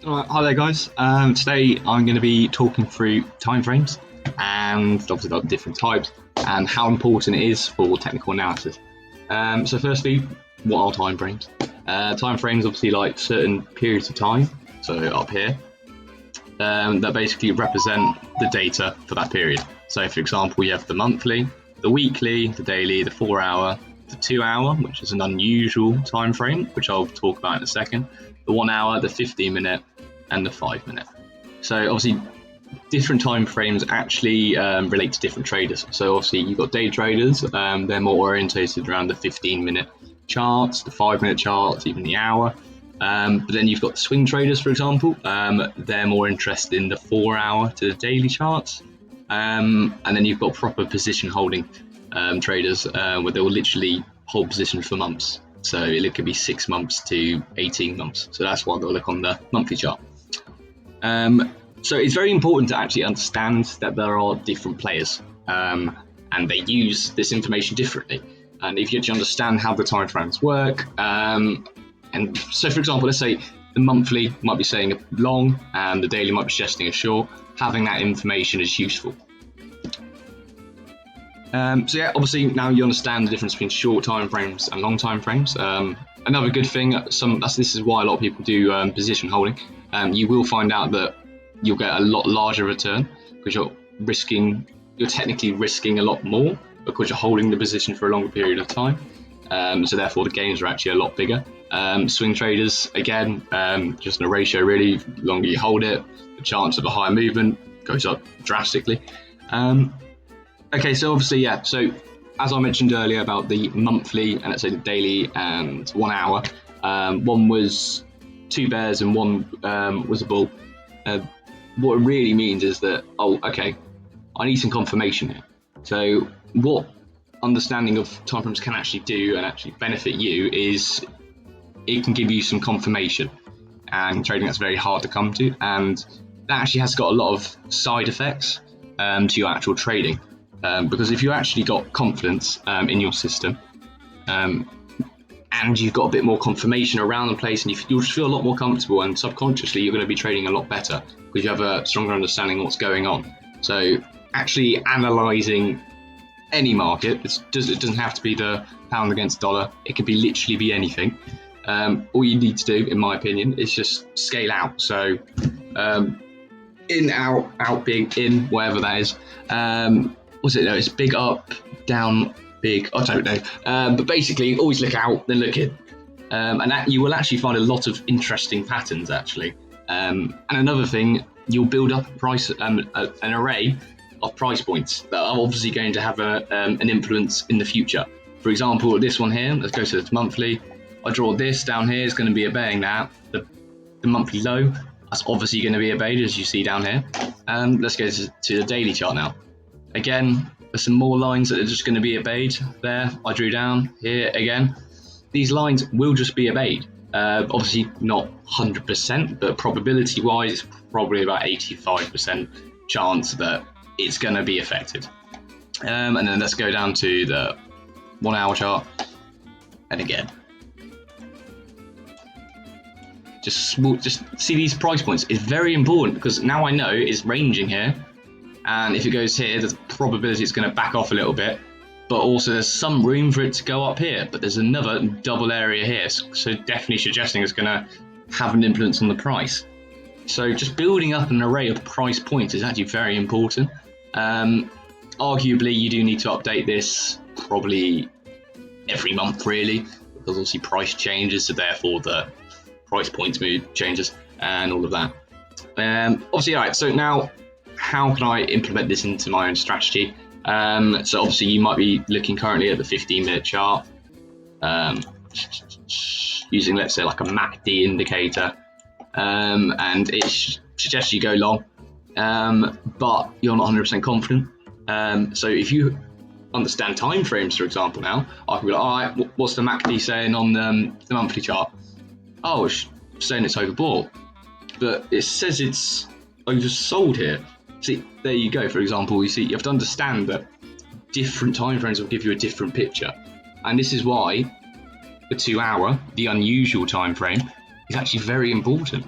Hi there, guys. Today I'm going to be talking through timeframes and obviously the different types and how important it is for technical analysis. So firstly, what are timeframes? Timeframes obviously like certain periods of time, so up here, that basically represent the data for that period. So for example, you have the monthly, the weekly, the daily, the 4 hour, the 2 hour, which is an unusual time frame, which I'll talk about in a second, the 1 hour, the 15-minute, and the 5-minute. So obviously different time frames actually relate to different traders. So obviously you've got day traders, they're more orientated around the 15-minute charts, the 5-minute charts, even the hour. But then you've got the swing traders, for example, they're more interested in the 4 hour to the daily charts. And then you've got proper position holding traders where they will literally hold positions for months. So it could be 6 months to 18 months. So that's why they'll look on the monthly chart. So it's very important to actually understand that there are different players and they use this information differently. And if you actually understand how the timeframes work, and so for example, let's say the monthly might be saying a long and the daily might be suggesting a short, having that information is useful. So yeah, obviously now you understand the difference between short time frames and long time frames. Another good thing, this is why a lot of people do position holding. You will find out that you'll get a lot larger return because you're technically risking a lot more because you're holding the position for a longer period of time. So therefore the gains are actually a lot bigger. Swing traders, again, just in a ratio really, the longer you hold it, the chance of a higher movement goes up drastically. Okay, so obviously, yeah, so as I mentioned earlier about the monthly and let's say the daily and 1 hour, one was 2 bears and one was a bull. What it really means is that, okay, I need some confirmation here. So what understanding of timeframes can actually do and actually benefit you is it can give you some confirmation, and trading that's very hard to come to, and that actually has got a lot of side effects to your actual trading. Because if you actually got confidence in your system and you've got a bit more confirmation around the place, and you'll just feel a lot more comfortable, and subconsciously you're going to be trading a lot better because you have a stronger understanding of what's going on. So actually analysing any market, it doesn't have to be the pound against dollar, it could be literally be anything. All you need to do, in my opinion, is just scale out. So in, out, big, in, whatever that is. It's big up, down, big, I don't know. But basically, always look out, then look in. And that you will actually find a lot of interesting patterns, actually. And another thing, you'll build up an array of price points that are obviously going to have an influence in the future. For example, this one here, let's go to the monthly. I draw this down here, is going to be obeying that. The monthly low, that's obviously going to be obeyed, as you see down here. Let's go to the daily chart now. Again, there's some more lines that are just going to be obeyed there. I drew down here again. These lines will just be obeyed. Obviously not 100%, but probability wise, it's probably about 85% chance that it's going to be affected. And then let's go down to the 1 hour chart. And again, just see these price points. It's very important because now I know it's ranging here. And if it goes here, the probability it's going to back off a little bit. But also there's some room for it to go up here. But there's another double area here. So definitely suggesting it's going to have an influence on the price. So just building up an array of price points is actually very important. Arguably, you do need to update this probably every month, really. Because obviously price changes. So therefore the price points move changes and all of that. Obviously, all right, so now, how can I implement this into my own strategy? So obviously you might be looking currently at the 15-minute chart, using, let's say, like a MACD indicator, and it suggests you go long, but you're not 100% confident. So if you understand time frames, for example, now I can be like, all right, what's the MACD saying on the monthly chart? Oh, it's saying it's overbought, but it says it's oversold here. See, there you go. For example, you have to understand that different timeframes will give you a different picture, and this is why the 2 hour, the unusual time frame, is actually very important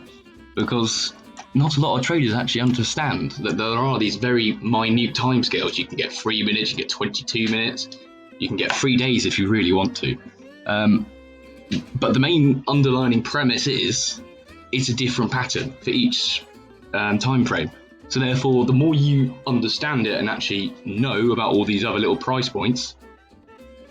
because not a lot of traders actually understand that there are these very minute timescales. You can get 3 minutes, you get 22 minutes, you can get 3 days if you really want to. But the main underlying premise is it's a different pattern for each time frame. So therefore, the more you understand it and actually know about all these other little price points,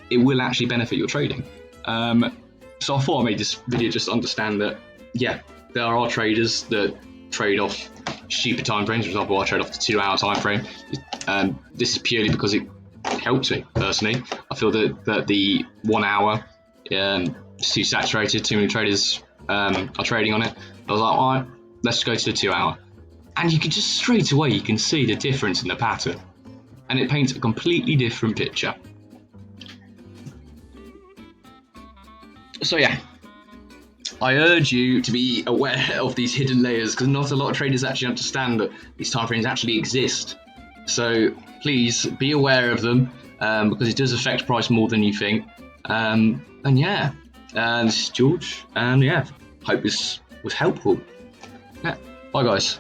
it will actually benefit your trading. So I thought I made this video just to understand that, yeah, there are traders that trade off stupid time frames. For example, I trade off the 2 hour time frame. This is purely because it helps me personally. I feel that the 1 hour is too saturated. Too many traders are trading on it. I was like, all right, let's go to the 2 hour. And you can just straight away, you can see the difference in the pattern. And it paints a completely different picture. So yeah, I urge you to be aware of these hidden layers, because not a lot of traders actually understand that these time frames actually exist. So please be aware of them, because it does affect price more than you think. And yeah, this is George, and yeah, hope this was helpful. Yeah, bye guys.